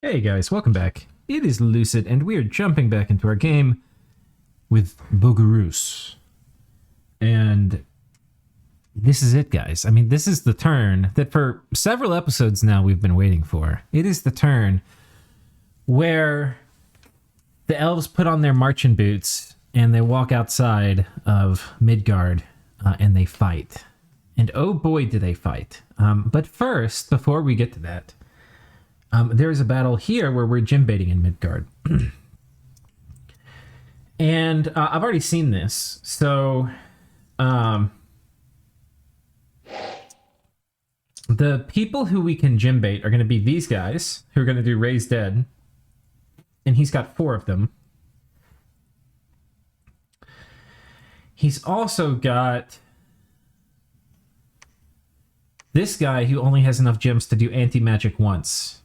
Hey guys, welcome back. It is Lucid, and we are jumping back into our game with Bogarus. And this is it, guys. I mean, this is the turn that for several episodes now we've been waiting for. It is the turn where the elves put on their marching boots and they walk outside of Midgard and they fight. And oh boy, do they fight. But first, before we get to that, there is a battle here where we're gym baiting in Midgard. And I've already seen this. So the people who we can gym bait are going to be these guys who are going to do Raise Dead. And he's got 4 of them. He's also got this guy who only has enough gems to do anti-magic once.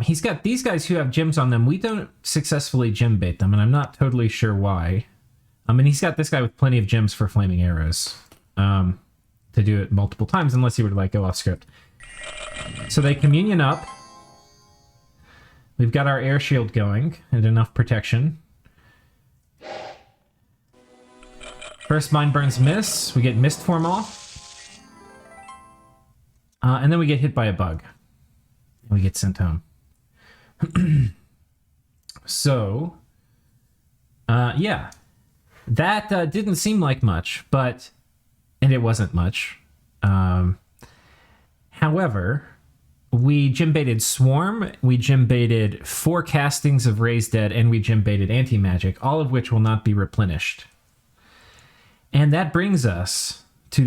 He's got these guys who have gems on them. We don't successfully gem bait them, and I'm not totally sure why. And he's got this guy with plenty of gems for flaming arrows to do it multiple times, unless he were to like go off script. So they communion up. We've got our air shield going and enough protection. First Mind Burns miss. We get mist form off. And then we get hit by a bug. And we get sent home. So, yeah. That didn't seem like much, and it wasn't much. However, we gym baited Swarm, we gym baited 4 castings of Raise Dead, and we gym baited Anti-Magic, all of which will not be replenished. And that brings us to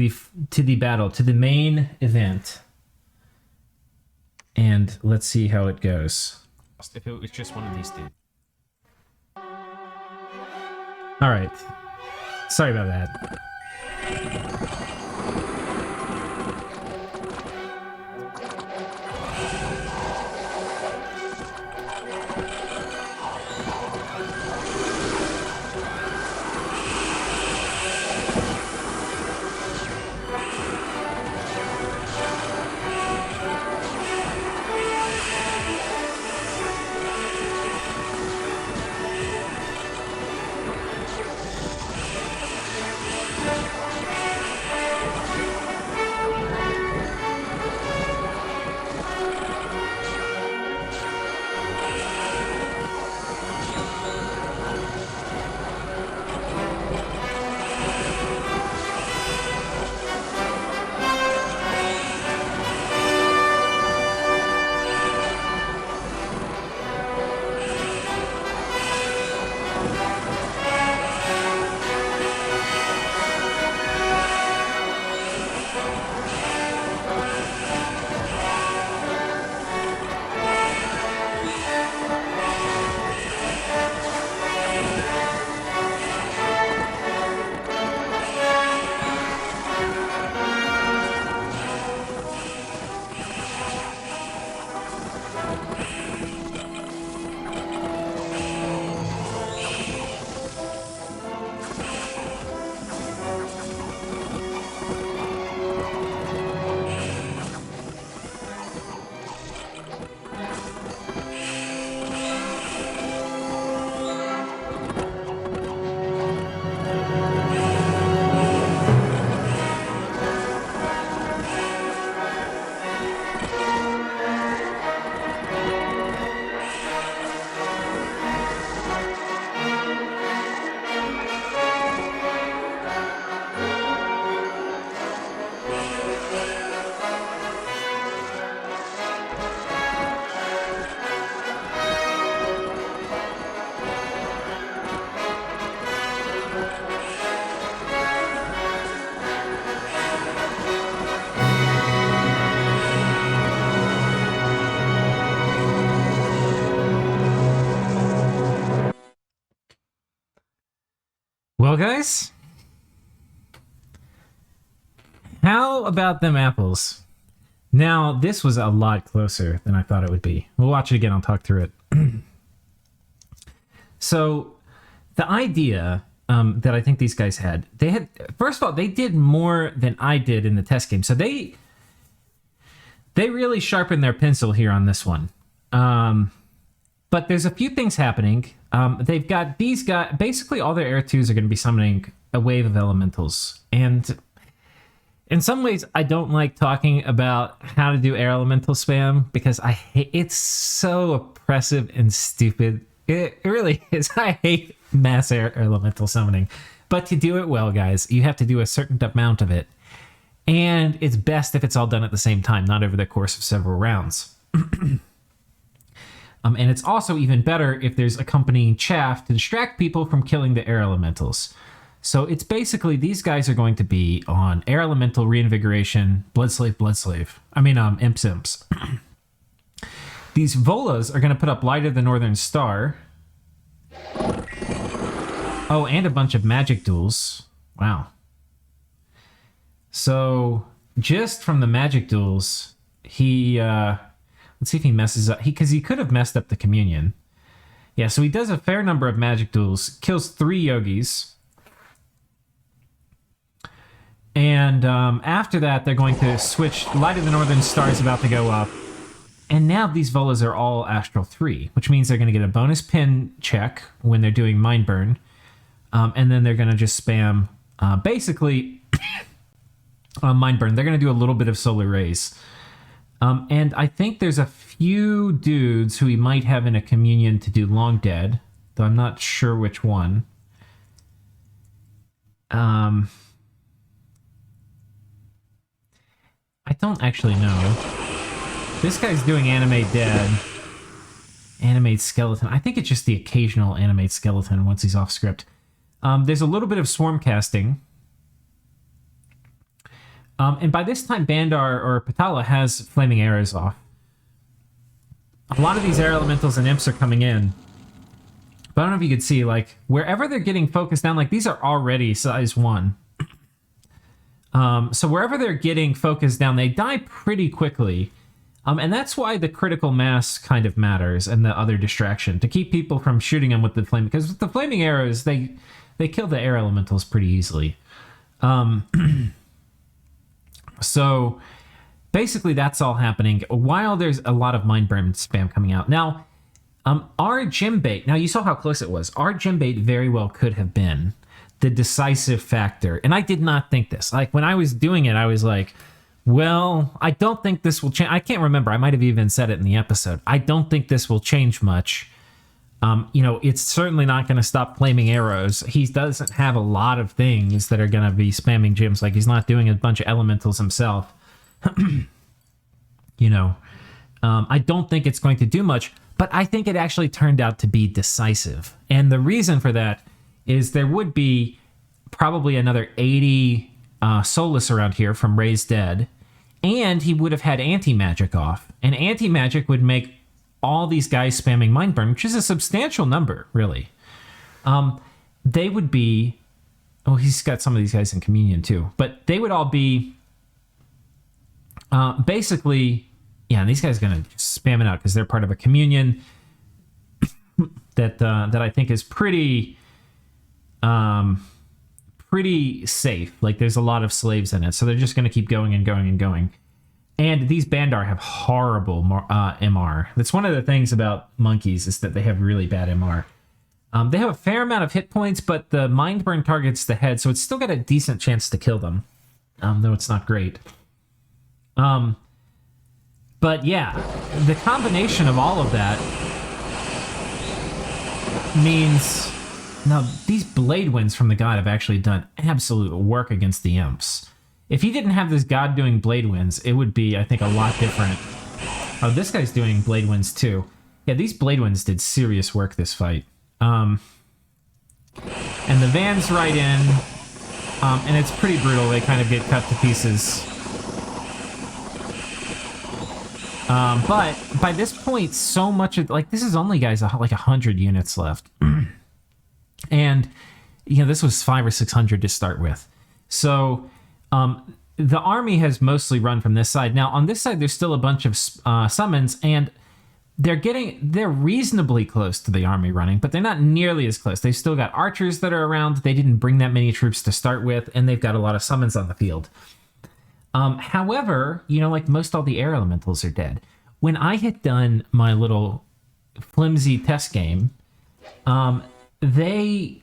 the battle, to the main event. And let's see how it goes. If it was just one of these dudes. Alright. Sorry about that. Well, guys, how about them apples? Now, this was a lot closer than I thought it would be. We'll watch it again. I'll talk through it. So, the idea that I think these guys had, first of all, they did more than I did in the test game. So They really sharpen their pencil here on this one. But there's a few things happening. They've got these guys, basically all their Air 2s are going to be summoning a wave of elementals. And in some ways, I don't like talking about how to do air elemental spam because I hate it's so oppressive and stupid. It really is. I hate mass air elemental summoning. But to do it well, guys, you have to do a certain amount of it. And it's best if it's all done at the same time, not over the course of several rounds. And it's also even better if there's accompanying chaff to distract people from killing the air elementals. So it's basically these guys are going to be on air elemental reinvigoration, bloodslave. I mean, imps. These Volas are going to put up Light of the Northern Star. Oh, and a bunch of magic duels. Wow. So just from the magic duels, he let's see if he messes up. Because he could have messed up the communion. Yeah, so he does a fair number of magic duels, kills 3 yogis. And after that, they're going to switch. Light of the Northern Star is about to go up. And now these Volas are all Astral 3, which means they're going to get a bonus pin check when they're doing Mind Burn. And then they're going to just spam, basically, Mind Burn. They're going to do a little bit of Solar Rays. And I think there's a few dudes who he might have in a communion to do Long Dead, though I'm not sure which one. I don't actually know. This guy's doing Animate Dead. Animate Skeleton. I think it's just the occasional Animate Skeleton once he's off script. There's a little bit of Swarm Casting. And by this time, Bandar or Patala has Flaming Arrows off. A lot of these air elementals and imps are coming in. But I don't know if you could see, like, wherever they're getting focused down, like, these are already size 1. So wherever they're getting focused down, they die pretty quickly. And that's why the critical mass kind of matters and the other distraction, to keep people from shooting them with the flame. Because with the flaming arrows, they kill the air elementals pretty easily. So basically that's all happening while there's a lot of Mind Burn spam coming out. Now, our gym bait, now you saw how close it was. Our gym bait very well could have been the decisive factor. And I did not think this. Like, when I was doing it, I was like, well, I don't think this will change. I can't remember. I might have even said it in the episode. I don't think this will change much. It's certainly not going to stop flaming arrows. He doesn't have a lot of things that are going to be spamming gyms. Like, he's not doing a bunch of elementals himself. I don't think it's going to do much, but I think it actually turned out to be decisive. And the reason for that is there would be probably another 80 Soulless around here from Raised Dead, and he would have had Anti-Magic off. And Anti-Magic would make all these guys spamming Mind Burn, which is a substantial number, really. They would be... Oh, he's got some of these guys in Communion, too. But they would all be... basically... Yeah, and these guys are going to spam it out because they're part of a Communion that I think is pretty safe. Like, there's a lot of slaves in it, so they're just going to keep going and going and going. And these Bandar have horrible MR. That's one of the things about monkeys, is that they have really bad MR. They have a fair amount of hit points, but the Mind Burn targets the head, so it's still got a decent chance to kill them, though it's not great. But yeah, the combination of all of that means... Now, these Blade Winds from the God have actually done absolute work against the imps. If he didn't have this God doing Blade Winds, it would be, I think, a lot different. Oh, this guy's doing Blade Winds too. Yeah, these Blade Winds did serious work this fight. And the Van's right in, and it's pretty brutal. They kind of get cut to pieces. But by this point, so much of, like, this is only, guys, like 100 units left. And, this was 500 or 600 to start with. So, the army has mostly run from this side. Now, on this side, there's still a bunch of summons, and they're reasonably close to the army running, but they're not nearly as close. They've still got archers that are around. They didn't bring that many troops to start with, and they've got a lot of summons on the field. However, like most all the air elementals are dead. When I had done my little flimsy test game, it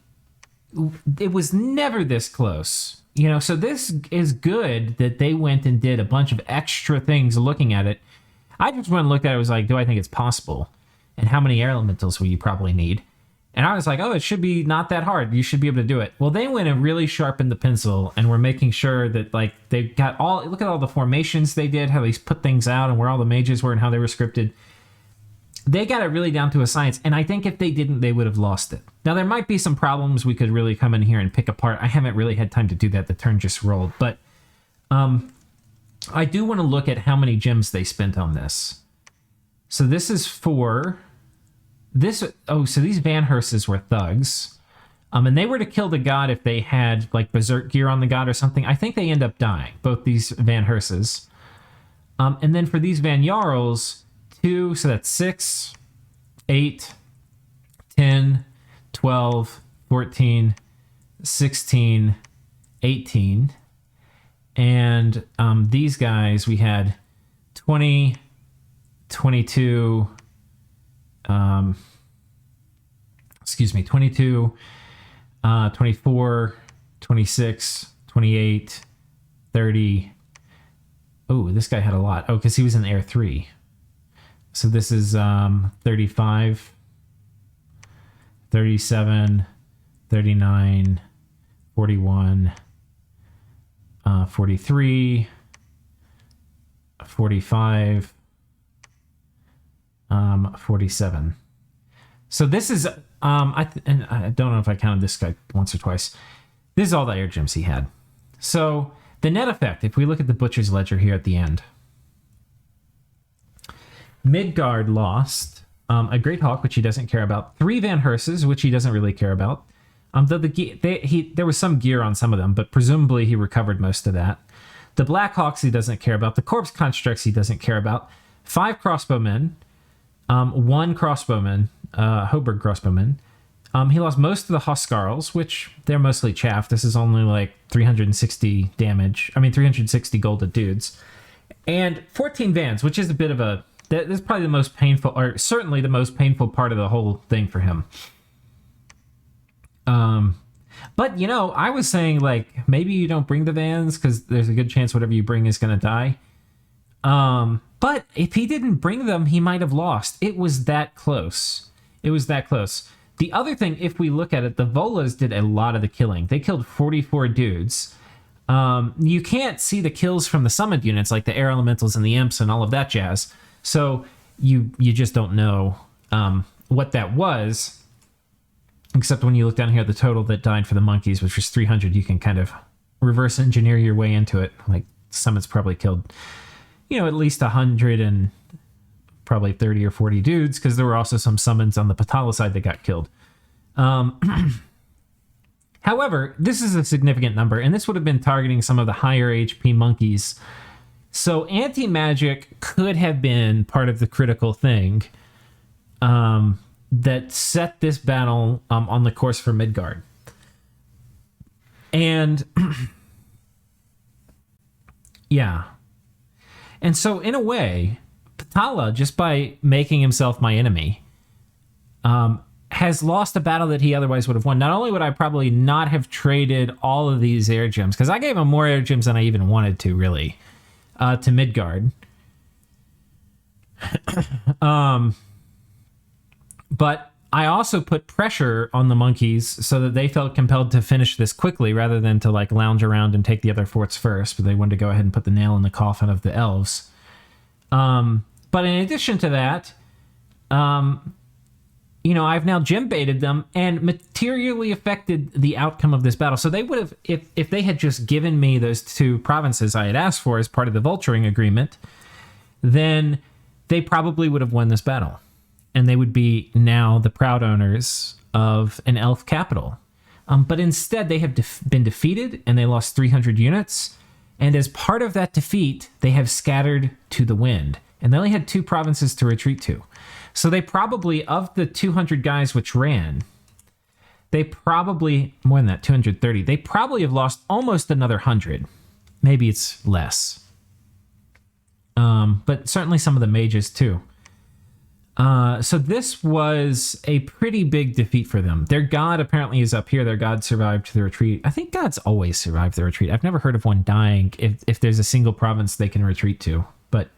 was never this close. So this is good that they went and did a bunch of extra things looking at it. I just went and looked at it, was like, do I think it's possible? And how many air elementals will you probably need? And I was like, oh, it should be not that hard. You should be able to do it. Well, they went and really sharpened the pencil and were making sure that, like, they got look at all the formations they did, how they put things out and where all the mages were and how they were scripted. They got it really down to a science. And I think if they didn't, they would have lost it. Now, there might be some problems we could really come in here and pick apart. I haven't really had time to do that. The turn just rolled. But I do want to look at how many gems they spent on this. So this is for... so these Van Herses were thugs. And they were to kill the god if they had, like, berserk gear on the god or something. I think they end up dying, both these Van Herses. And then for these Van Jarls, 2, so that's 6, 8, 10, 12, 14, 16, 18. And these guys, we had 20, 22... 22, 24, 26, 28, 30. Oh, this guy had a lot. Oh, because he was in Air 3. So this is 35, 37, 39, 41, 43, 45, 47. So this is, I don't know if I counted this guy once or twice. This is all the air gems he had. So the net effect, if we look at the Butcher's Ledger here at the end, Midgard lost a Great Hawk, which he doesn't care about, 3 Van Herses, which he doesn't really care about. Though there was some gear on some of them, but presumably he recovered most of that. The Black Hawks he doesn't care about. The Corpse Constructs he doesn't care about. 5 crossbowmen. 1 crossbowman, Hoberg crossbowman. He lost most of the Huskarls, which they're mostly chaff. This is only like 360 damage. 360 gold to dudes. And 14 Vans, which is a bit of a... This is probably the most painful, or certainly the most painful part of the whole thing for him. But, I was saying, like, maybe you don't bring the Vans because there's a good chance whatever you bring is going to die. But if he didn't bring them, he might have lost. It was that close. The other thing, if we look at it, the Volas did a lot of the killing. They killed 44 dudes. You can't see the kills from the summoned units, like the air elementals and the imps and all of that jazz. So you just don't know what that was. Except when you look down here at the total that died for the monkeys, which was 300, you can kind of reverse engineer your way into it. Like, summons probably killed... at least 100 and probably 30 or 40 dudes, because there were also some summons on the Patala side that got killed. However, this is a significant number, and this would have been targeting some of the higher HP monkeys. So anti-magic could have been part of the critical thing that set this battle on the course for Midgard. And yeah. And so, in a way, Patala, just by making himself my enemy, has lost a battle that he otherwise would have won. Not only would I probably not have traded all of these air gems, because I gave him more air gems than I even wanted to, really, to Midgard. But I also put pressure on the monkeys so that they felt compelled to finish this quickly rather than to, like, lounge around and take the other forts first. But they wanted to go ahead and put the nail in the coffin of the elves. But in addition to that, I've now gem baited them and materially affected the outcome of this battle. So they would have, if they had just given me those 2 provinces I had asked for as part of the vulturing agreement, then they probably would have won this battle. And they would be now the proud owners of an elf capital. But instead, they have been defeated, and they lost 300 units. And as part of that defeat, they have scattered to the wind. And they only had 2 provinces to retreat to. So they probably, of the 200 guys which ran, they probably, more than that, 230, they probably have lost almost another 100. Maybe it's less. But certainly some of the mages too. So this was a pretty big defeat for them. Their god apparently is up here. Their god survived the retreat. I think gods always survive the retreat. I've never heard of one dying if there's a single province they can retreat to. But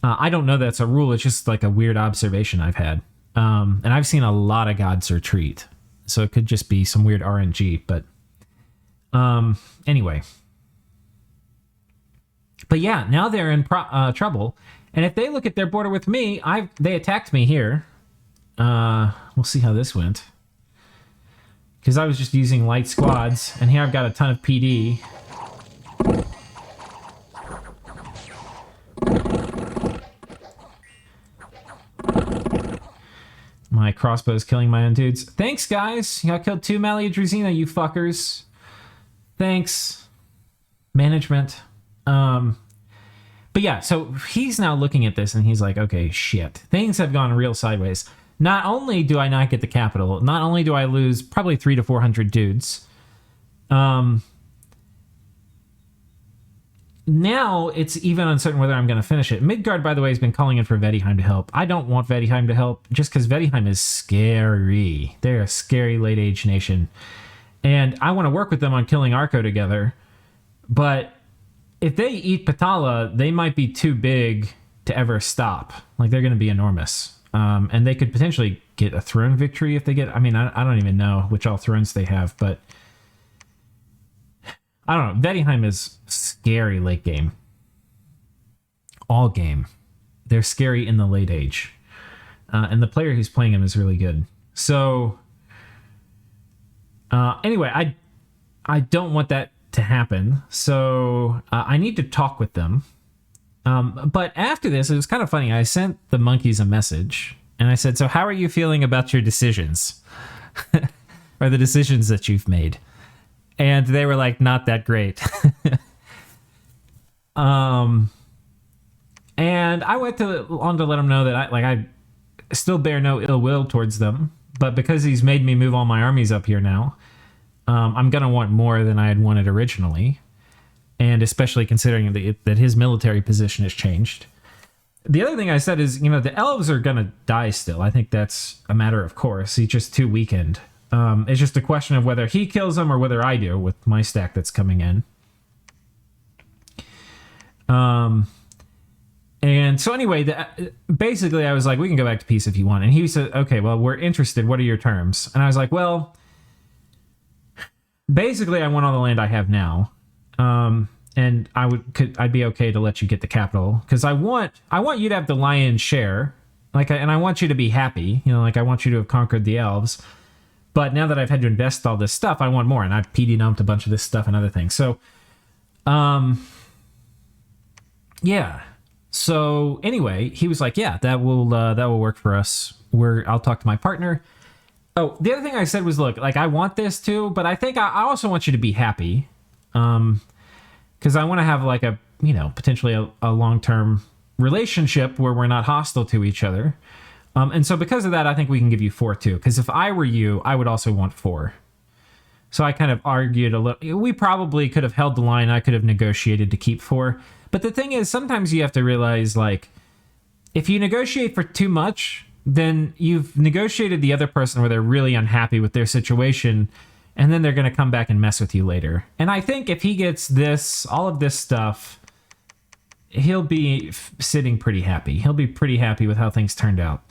I don't know that's a rule. It's just like a weird observation I've had. And I've seen a lot of gods retreat. So it could just be some weird RNG. But anyway. But yeah, now they're in trouble. And if they look at their border with me, they attacked me here. We'll see how this went. Because I was just using light squads. And here I've got a ton of PD. My crossbow's killing my own dudes. Thanks, guys. I killed 2 Malia Drazina, you fuckers. Thanks. Management. But yeah, so he's now looking at this and he's like, okay, shit. Things have gone real sideways. Not only do I not get the capital, not only do I lose probably 300 to 400 dudes, now it's even uncertain whether I'm going to finish it. Midgard, by the way, has been calling in for Vedheim to help. I don't want Vedheim to help just because Vedheim is scary. They're a scary late-age nation. And I want to work with them on killing Arco together. But if they eat Patala, they might be too big to ever stop. Like, they're going to be enormous. And they could potentially get a throne victory if they get... I mean, I don't even know which all thrones they have, but... I don't know. Vedheim is scary late game. All game. They're scary in the late age. And the player who's playing him is really good. So... anyway, I don't want that to happen, so I need to talk with them. But after this, it was kind of funny. I sent the monkeys a message, and I said, so how are you feeling about your decisions? Or the decisions that you've made? And they were like, not that great. And I went on to let them know that I still bear no ill will towards them, but because he's made me move all my armies up here now, I'm going to want more than I had wanted originally. And especially considering that his military position has changed. The other thing I said is, the elves are going to die still. I think that's a matter of course. He's just too weakened. It's just a question of whether he kills them or whether I do with my stack that's coming in. And so anyway, basically I was like, we can go back to peace if you want. And he said, okay, well, we're interested. What are your terms? And I was like, well... basically, I want all the land I have now, and I'd be okay to let you get the capital because I want you to have the lion's share, and I want you to be happy, I want you to have conquered the elves. But now that I've had to invest all this stuff, I want more, and I've PD dumped a bunch of this stuff and other things. So, yeah. So anyway, he was like, yeah, that will work for us. I'll talk to my partner. Oh, the other thing I said was, look, I want this too, but I think I also want you to be happy. Because I want to have potentially a long-term relationship where we're not hostile to each other. And so because of that, I think we can give you 4 too. Because if I were you, I would also want 4. So I kind of argued a little. We probably could have held the line. I could have negotiated to keep 4. But the thing is, sometimes you have to realize, if you negotiate for too much... then you've negotiated the other person where they're really unhappy with their situation, and then they're going to come back and mess with you later. And I think if he gets all of this stuff, he'll be sitting pretty happy. He'll be pretty happy with how things turned out.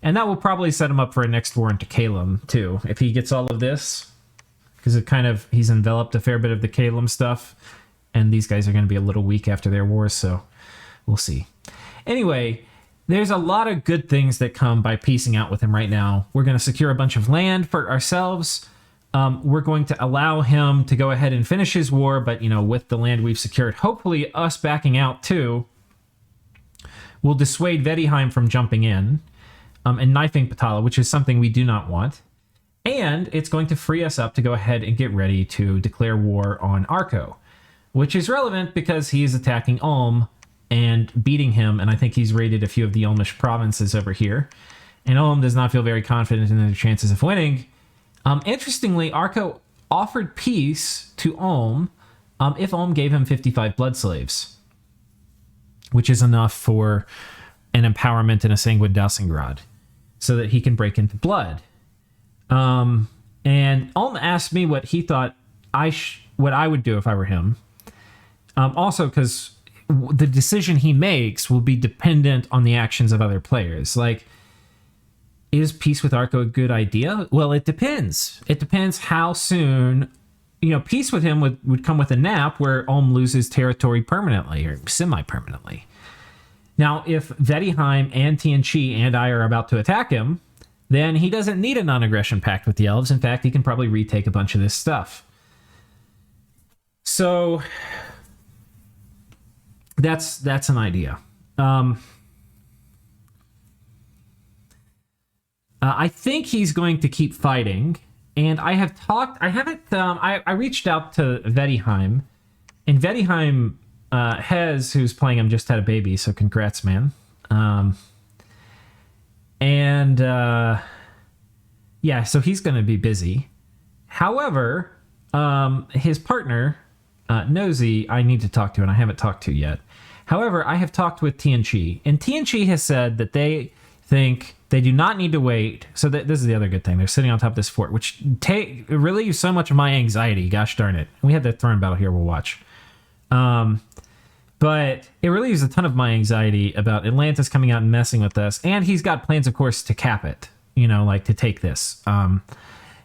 And that will probably set him up for a next war into Calum, too, if he gets all of this. Because he's enveloped a fair bit of the Calum stuff, and these guys are going to be a little weak after their wars, so we'll see. Anyway... there's a lot of good things that come by piecing out with him right now. We're going to secure a bunch of land for ourselves. We're going to allow him to go ahead and finish his war, but, with the land we've secured, hopefully us backing out too, will dissuade Vedheim from jumping in and knifing Patala, which is something we do not want. And it's going to free us up to go ahead and get ready to declare war on Arco, which is relevant because he is attacking Ulm and beating him, and I think he's raided a few of the Ulmish provinces over here. And Ulm does not feel very confident in their chances of winning. Interestingly, Arco offered peace to Ulm if Ulm gave him 55 blood slaves, which is enough for an empowerment in a Sanguine Daussengrad, so that he can break into blood. And Ulm asked me what he thought what I would do if I were him. Also, because the decision he makes will be dependent on the actions of other players. Like, is peace with Arco a good idea? Well, it depends. It depends how soon. Peace with him would come with a nap where Ulm loses territory permanently or semi-permanently. Now, if Vettiheim and Tianchi and I are about to attack him, then he doesn't need a non-aggression pact with the elves. In fact, he can probably retake a bunch of this stuff. So that's an idea. I think he's going to keep fighting, and I reached out to Vettiheim, and Vettiheim, Hez, who's playing him, just had a baby, so congrats, man. Yeah, so he's going to be busy. However, his partner, Nosy, I need to talk to, and I haven't talked to yet. However, I have talked with Tianchi, and Tianchi has said that they think they do not need to wait. So this is the other good thing. They're sitting on top of this fort, which relieves so much of my anxiety. Gosh darn it. We had the throne battle here. We'll watch. But it relieves a ton of my anxiety about Atlantis coming out and messing with us. And he's got plans, of course, to cap it, to take this.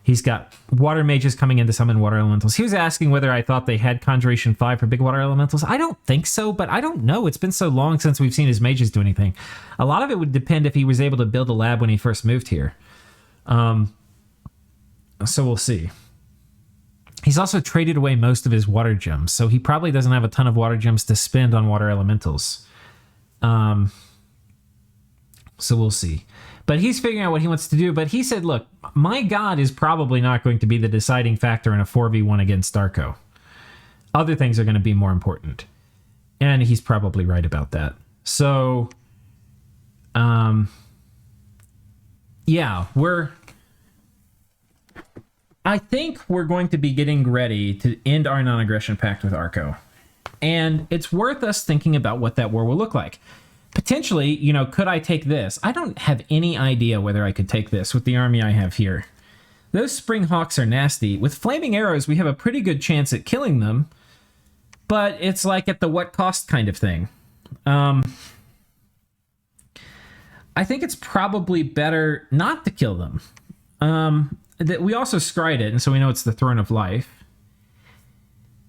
He's got water mages coming in to summon water elementals. He was asking whether I thought they had Conjuration 5 for big water elementals. I don't think so, but I don't know. It's been so long since we've seen his mages do anything. A lot of it would depend if he was able to build a lab when he first moved here. So we'll see. He's also traded away most of his water gems, so he probably doesn't have a ton of water gems to spend on water elementals. So we'll see. But he's figuring out what he wants to do. But he said, look, my god is probably not going to be the deciding factor in a 4v1 against Arco. Other things are going to be more important. And he's probably right about that. So, yeah, I think we're going to be getting ready to end our non-aggression pact with Arco. And it's worth us thinking about what that war will look like. Potentially, could I take this? I don't have any idea whether I could take this with the army I have here. Those Spring Hawks are nasty. With flaming arrows, we have a pretty good chance at killing them, but it's like at the what cost kind of thing. I think it's probably better not to kill them. That we also scryed it, and so we know it's the Throne of Life.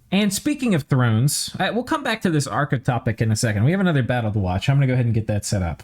And speaking of thrones, we'll come back to this Arca topic in a second. We have another battle to watch. I'm going to go ahead and get that set up.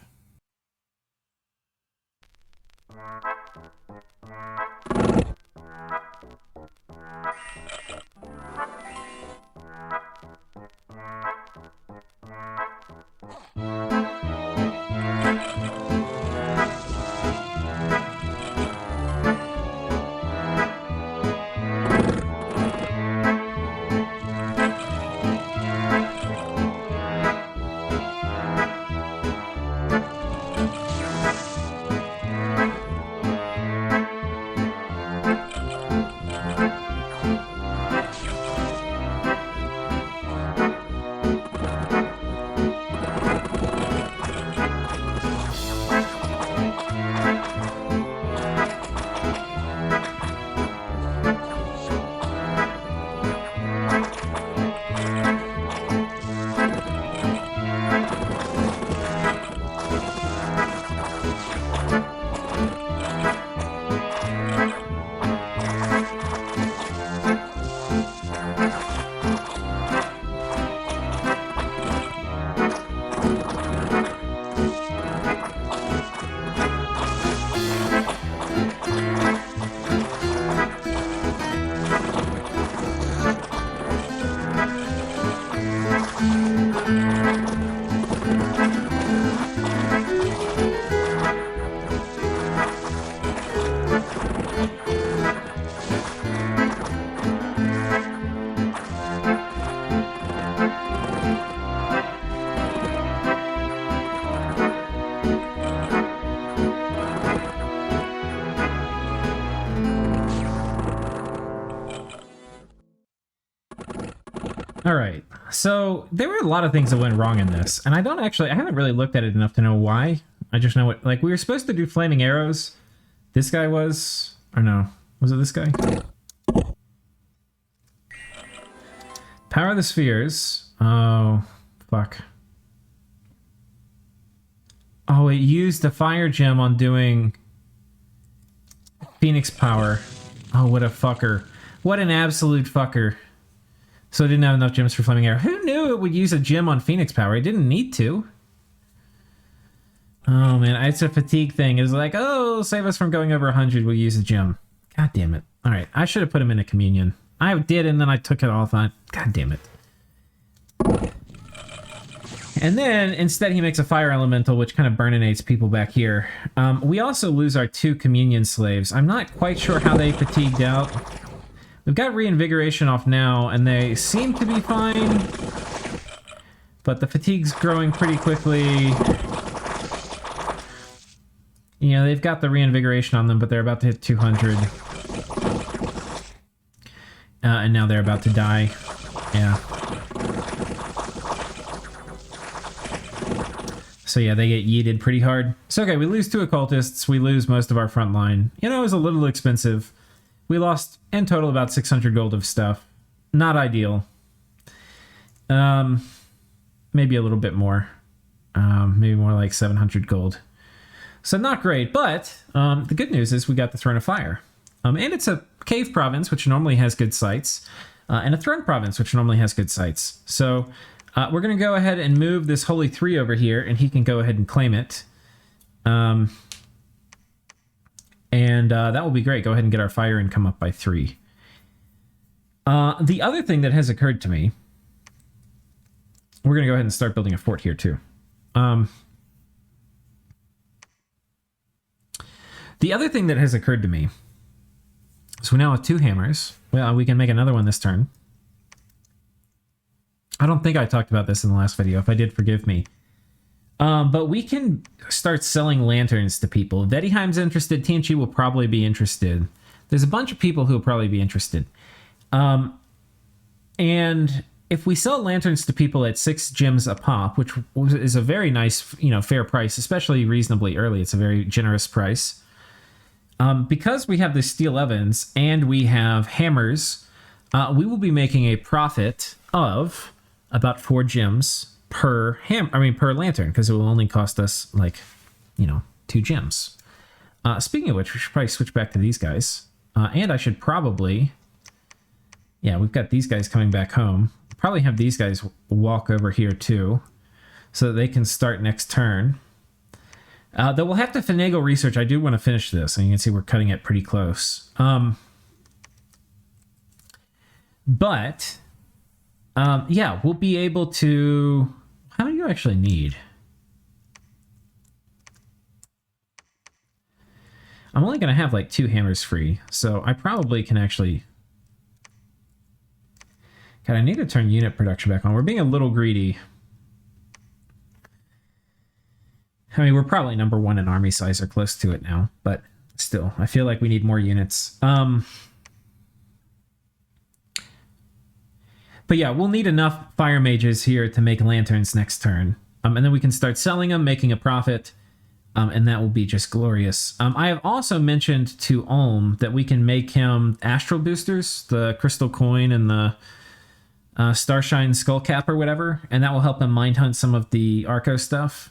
All right. So there were a lot of things that went wrong in this, and I haven't really looked at it enough to know why. I just know what, like, we were supposed to do flaming arrows. This guy was, or no, was it this guy? Power of the spheres. Oh, fuck. Oh, it used the fire gem on doing Phoenix power. Oh, what a fucker. What an absolute fucker. So it didn't have enough gems for flaming arrow. Who knew it would use a gem on Phoenix power? It didn't need to. Oh man, it's a fatigue thing. It's like, oh, save us from going over 100. We'll use a gem. God damn it. All right, I should have put him in a communion. I did, and then I took it off. God damn it. And then instead he makes a fire elemental, which kind of burninates people back here. We also lose our 2 communion slaves. I'm not quite sure how they fatigued out. We've got reinvigoration off now, and they seem to be fine. But the fatigue's growing pretty quickly. Yeah, they've got the reinvigoration on them, but they're about to hit 200. And now they're about to die. Yeah. So yeah, they get yeeted pretty hard. So okay, we lose 2 occultists. We lose most of our front line. You know, it was a little expensive. We lost, in total, about 600 gold of stuff. Not ideal. Maybe a little bit more. Maybe more like 700 gold. So not great, but the good news is we got the Throne of Fire. And it's a cave province, which normally has good sites, and a throne province, which normally has good sites. So we're going to go ahead and move this Holy 3 over here, and he can go ahead and claim it. And that will be great. Go ahead and get our fire income up by 3. The other thing that has occurred to me, we're going to go ahead and start building a fort here too. The other thing that has occurred to me is we now have 2 hammers. Well, we can make another one this turn. I don't think I talked about this in the last video. If I did, forgive me. But we can start selling lanterns to people. If Vedheim's interested, TNG will probably be interested. There's a bunch of people who will probably be interested. And if we sell lanterns to people at 6 gems a pop, which is a very nice, fair price, especially reasonably early, it's a very generous price. Because we have the steel ovens and we have hammers, we will be making a profit of about 4 gems per per lantern, because it will only cost us 2 gems. Speaking of which, we should probably switch back to these guys. And I should probably, we've got these guys coming back home. Probably have these guys walk over here too, so that they can start next turn. Though we'll have to finagle research. I do want to finish this, and you can see we're cutting it pretty close. But we'll be able to... How many do you actually need? I'm only going to have 2 hammers free, so I probably can actually... God, I need to turn unit production back on. We're being a little greedy. I mean, we're probably number 1 in army size or close to it now, but still, I feel like we need more units. But yeah, we'll need enough fire mages here to make lanterns next turn. And then we can start selling them, making a profit, and that will be just glorious. I have also mentioned to Ulm that we can make him astral boosters, the crystal coin and the Starshine Skullcap or whatever, and that will help him mind hunt some of the Arco stuff.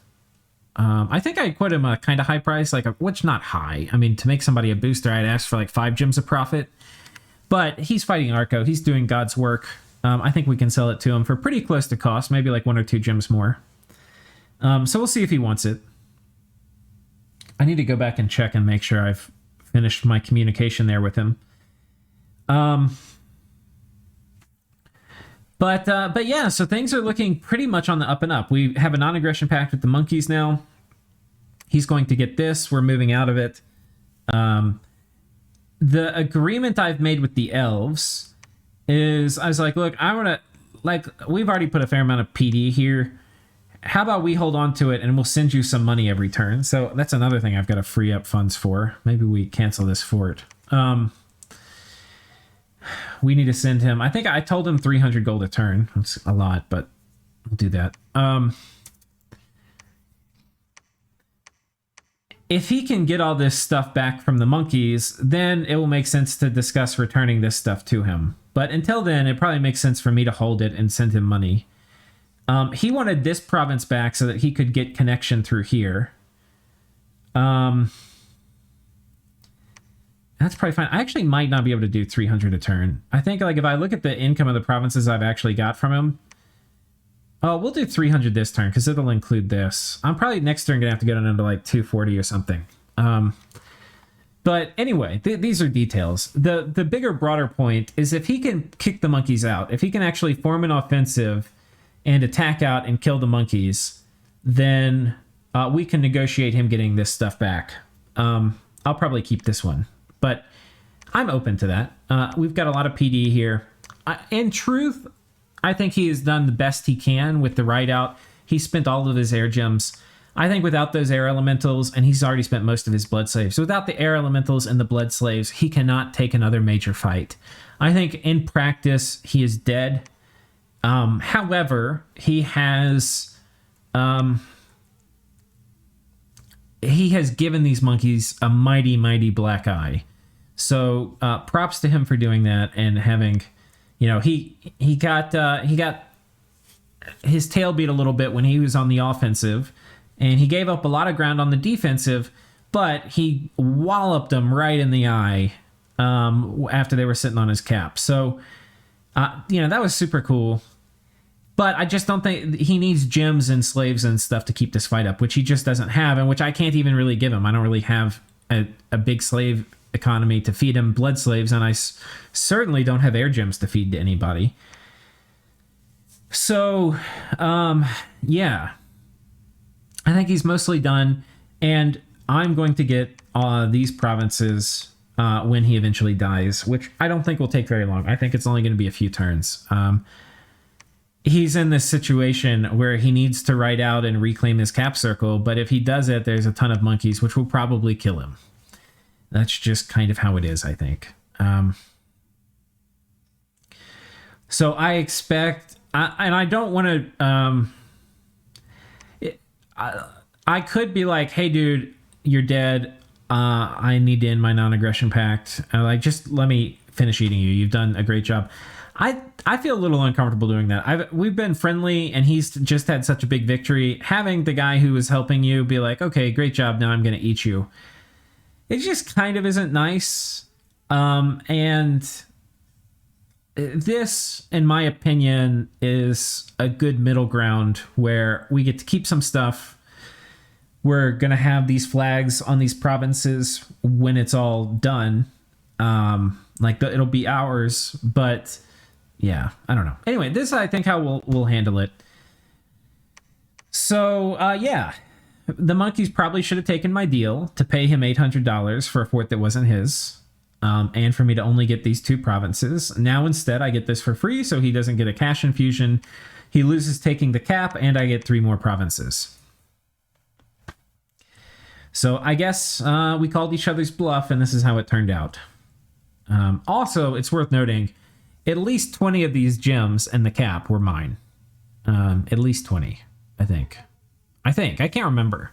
I think I quote him a kind of high price, which not high. I mean, to make somebody a booster, I'd ask for 5 gems of profit. But he's fighting Arco. He's doing God's work. I think we can sell it to him for pretty close to cost, maybe 1 or 2 gems more. So we'll see if he wants it. I need to go back and check and make sure I've finished my communication there with him. But yeah, so things are looking pretty much on the up and up. We have a non-aggression pact with the monkeys now. He's going to get this. We're moving out of it. The agreement I've made with the elves is, I was like, look, I want to, we've already put a fair amount of PD here. How about we hold on to it and we'll send you some money every turn? So that's another thing I've got to free up funds for. Maybe we cancel this fort. We need to send him. I think I told him 300 gold a turn. That's a lot, but we'll do that. If he can get all this stuff back from the monkeys, then it will make sense to discuss returning this stuff to him. But until then, it probably makes sense for me to hold it and send him money. He wanted this province back so that he could get connection through here. That's probably fine. I actually might not be able to do 300 a turn. I think like if I look at the income of the provinces I've actually got from him, oh, we'll do 300 this turn because it'll include this. I'm probably next turn going to have to get down to like 240 or something. But anyway, these are details. The bigger, broader point is if he can kick the monkeys out, if he can actually form an offensive and attack out and kill the monkeys, then we can negotiate him getting this stuff back. I'll probably keep this one, but I'm open to that. We've got a lot of PD here. In truth, I think he has done the best he can with the ride out. He spent all of his air gems. I think without those air elementals, and he's already spent most of his blood slaves, so without the air elementals and the blood slaves, he cannot take another major fight. I think in practice, he is dead. However, he has given these monkeys a mighty, mighty black eye. So props to him for doing that and having, you know, he got his tail beat a little bit when he was on the offensive, and he gave up a lot of ground on the defensive, but he walloped them right in the eye after they were sitting on his cap. So, that was super cool. But I just don't think he needs gems and slaves and stuff to keep this fight up, which he just doesn't have, and which I can't even really give him. I don't really have a big slave economy to feed him blood slaves, and I certainly don't have air gems to feed to anybody. So, yeah. I think he's mostly done, and I'm going to get these provinces when he eventually dies, which I don't think will take very long. I think it's only going to be a few turns. He's in this situation where he needs to ride out and reclaim his cap circle, but if he does it, there's a ton of monkeys, which will probably kill him. That's just kind of how it is, I think. So I expect, and I don't want to, I could be like, hey, dude, you're dead. I need to end my non-aggression pact. Just let me finish eating you. You've done a great job. I feel a little uncomfortable doing that. We've been friendly, and he's just had such a big victory. Having the guy who was helping you be like, okay, great job, now I'm going to eat you. It just kind of isn't nice. And this, in my opinion, is a good middle ground where we get to keep some stuff. We're going to have these flags on these provinces when it's all done. It'll be ours, but yeah, I don't know. Anyway, this is, I think, how we'll handle it. So, yeah, the monkeys probably should have taken my deal to pay him $800 for a fort that wasn't his, and for me to only get these 2 provinces. Now, instead, I get this for free, so he doesn't get a cash infusion. He loses taking the cap, and I get 3 more provinces. So I guess we called each other's bluff, and this is how it turned out. Also, it's worth noting, at least 20 of these gems and the cap were mine. At least 20, I think. I can't remember.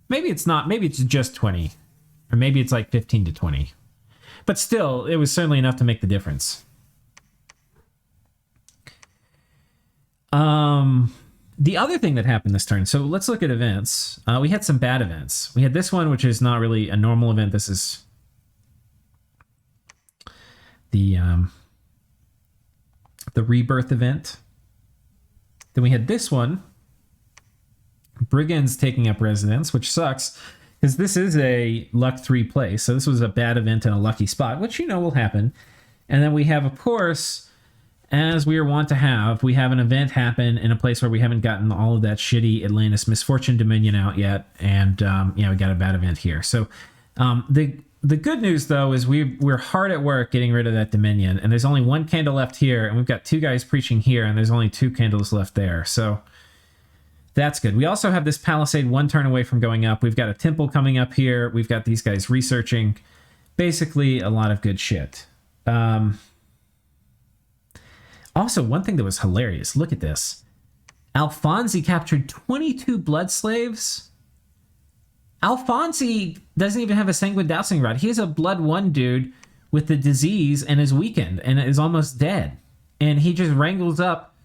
Maybe it's not. Maybe it's just 20. Or maybe it's like 15 to 20. But still, it was certainly enough to make the difference. The other thing that happened this turn, so let's look at events. We had some bad events. We had this one, which is not really a normal event. This is the rebirth event. Then we had this one, brigands taking up residence, which sucks because this is a luck 3 place. So this was a bad event in a lucky spot, which will happen. And then we have, of course, as we are wont to have, we have an event happen in a place where we haven't gotten all of that shitty Atlantis Misfortune Dominion out yet. And, we got a bad event here. So the good news, though, is we're hard at work getting rid of that Dominion. And there's only 1 candle left here. And we've got 2 guys preaching here. And there's only 2 candles left there. So that's good. We also have this palisade 1 turn away from going up. We've got a temple coming up here. We've got these guys researching. Basically, a lot of good shit. Also, one thing that was hilarious, look at this. Alfonsi captured 22 blood slaves. Alfonsi doesn't even have a sanguine dowsing rod. He is a blood 1 dude with the disease and is weakened and is almost dead. And he just wrangles up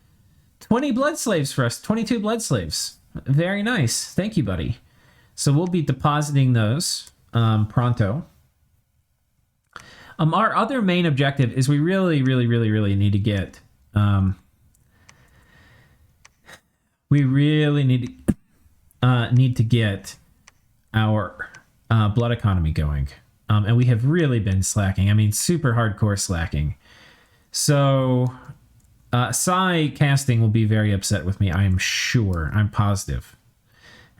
20 blood slaves for us. 22 blood slaves. Very nice. Thank you, buddy. So we'll be depositing those pronto. Our other main objective is we really need to get... we really need to get our blood economy going. And we have really been slacking. I mean, super hardcore slacking. So Sai casting will be very upset with me, I am sure. I'm positive.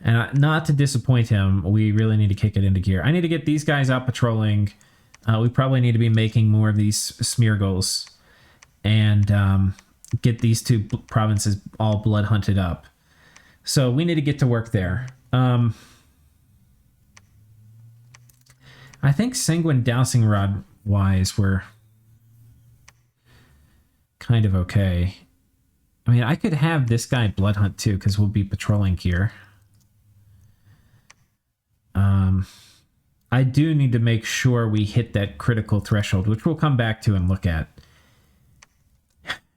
And not to disappoint him, we really need to kick it into gear. I need to get these guys out patrolling. We probably need to be making more of these smeargles and get these 2 provinces all blood hunted up. So we need to get to work there. I think sanguine dowsing rod wise we're kind of okay. I mean, I could have this guy blood hunt too, because we'll be patrolling here. I do need to make sure we hit that critical threshold, which we'll come back to and look at.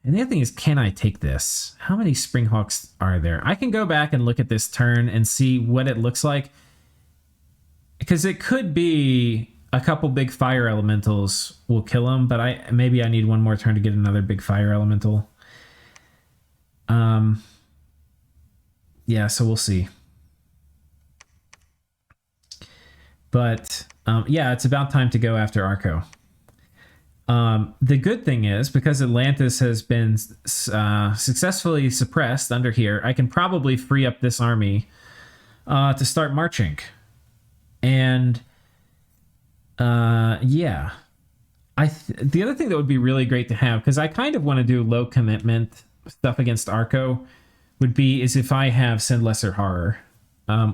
And the other thing is, can I take this? How many Springhawks are there? I can go back and look at this turn and see what it looks like. Because it could be a couple big fire elementals will kill him, but maybe I need one more turn to get another big fire elemental. Yeah, so we'll see. But yeah, it's about time to go after Arco. The good thing is, because Atlantis has been successfully suppressed under here, I can probably free up this army to start marching. And yeah, the other thing that would be really great to have, because I kind of want to do low commitment stuff against Arco, is if I have Send Lesser Horror,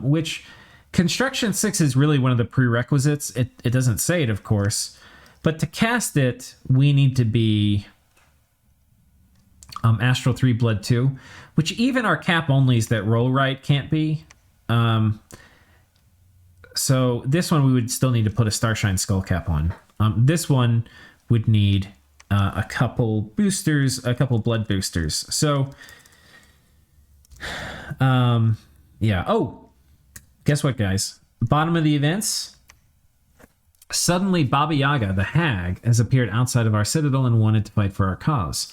which Construction 6 is really one of the prerequisites. It doesn't say it, of course. But to cast it, we need to be Astral 3 Blood 2, which even our cap onlys that roll right can't be. So this one we would still need to put a Starshine Skull Cap on. This one would need a couple boosters, a couple blood boosters. So, yeah. Oh, guess what, guys? Bottom of the events. Suddenly, Baba Yaga, the hag, has appeared outside of our citadel and wanted to fight for our cause.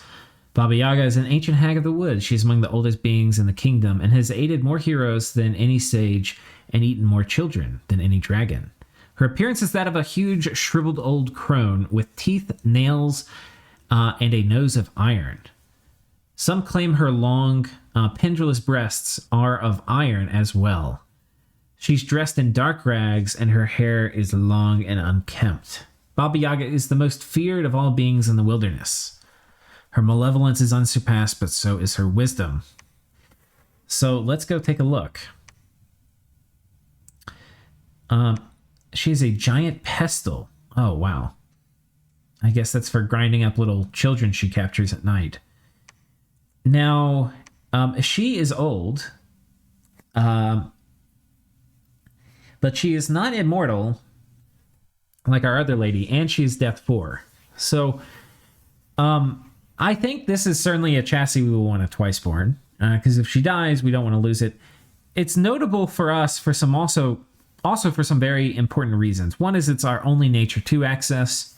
Baba Yaga is an ancient hag of the woods. She's among the oldest beings in the kingdom and has aided more heroes than any sage and eaten more children than any dragon. Her appearance is that of a huge, shriveled old crone with teeth, nails, and a nose of iron. Some claim her long, pendulous breasts are of iron as well. She's dressed in dark rags, and her hair is long and unkempt. Baba Yaga is the most feared of all beings in the wilderness. Her malevolence is unsurpassed, but so is her wisdom. So let's go take a look. She is a giant pestle. Oh, wow. I guess that's for grinding up little children she captures at night. Now, she is old. But she is not immortal like our other lady, and she is Death 4. So, I think this is certainly a chassis we will want a Twiceborn, because if she dies, we don't want to lose it. It's notable for us for some also for some very important reasons. One is it's our only Nature 2 access.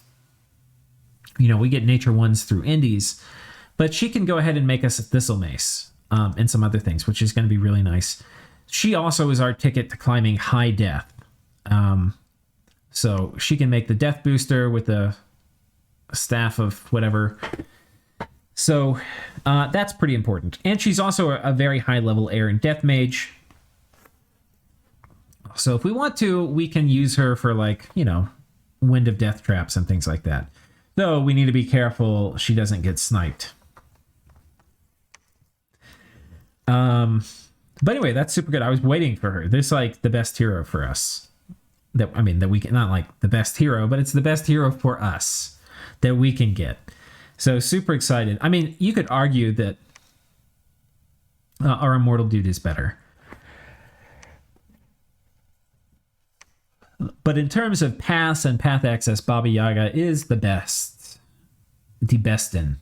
You know, we get Nature 1s through Indies, but she can go ahead and make us a Thistle Mace and some other things, which is going to be really nice. She also is our ticket to climbing high death. So she can make the death booster with a staff of whatever. So that's pretty important. And she's also a very high level air and death mage. So if we want to, we can use her for, like, you know, wind of death traps and things like that. Though we need to be careful she doesn't get sniped. But anyway, that's super good. I was waiting for her. This is like the best hero for us. That we can, not like the best hero, but it's the best hero for us that we can get. So super excited. I mean, you could argue that our Immortal dude is better. But in terms of paths and path access, Baba Yaga is the best. The best in.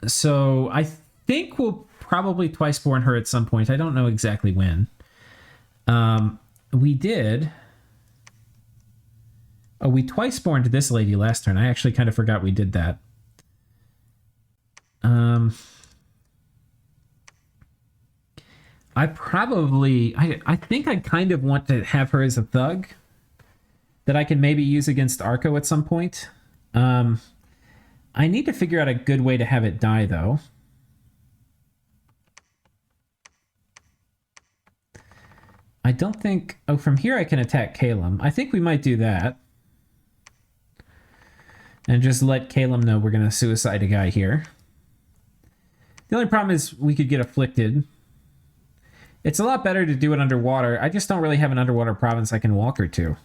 So I think we'll probably twice born her at some point. I don't know exactly when. We did. Oh, we twice spawned this lady last turn. I actually kind of forgot we did that. I think I kind of want to have her as a thug that I can maybe use against Arco at some point. I need to figure out a good way to have it die, though. I don't think... Oh, from here I can attack Calum. I think we might do that. And just let Calum know we're going to suicide a guy here. The only problem is we could get afflicted. It's a lot better to do it underwater. I just don't really have an underwater province I can walk her to.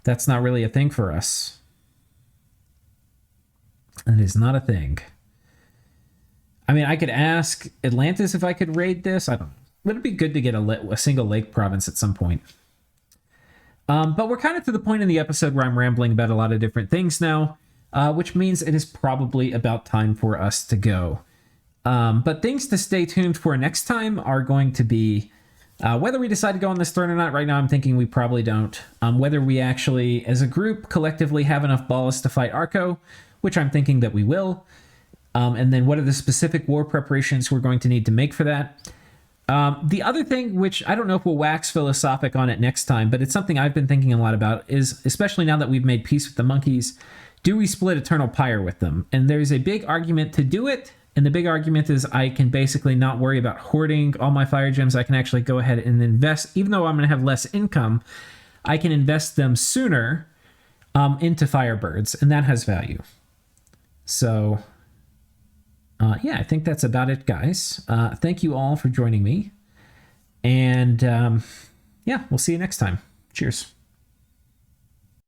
That's not really a thing for us. It is not a thing. I mean, I could ask Atlantis if I could raid this. I don't know. Would it be good to get a single lake province at some point? But we're kind of to the point in the episode where I'm rambling about a lot of different things now, which means it is probably about time for us to go. But things to stay tuned for next time are going to be whether we decide to go on this turn or not. Right now, I'm thinking we probably don't. Whether we actually, as a group, collectively have enough balls to fight Arco, which I'm thinking that we will. And then what are the specific war preparations we're going to need to make for that? The other thing, which I don't know if we'll wax philosophic on it next time, but it's something I've been thinking a lot about, is especially now that we've made peace with the monkeys, do we split Eternal Pyre with them? And there's a big argument to do it, and the big argument is I can basically not worry about hoarding all my fire gems. I can actually go ahead and invest, even though I'm going to have less income, I can invest them sooner into Firebirds, and that has value. So... yeah, I think that's about it, guys. Thank you all for joining me. And yeah, we'll see you next time. Cheers.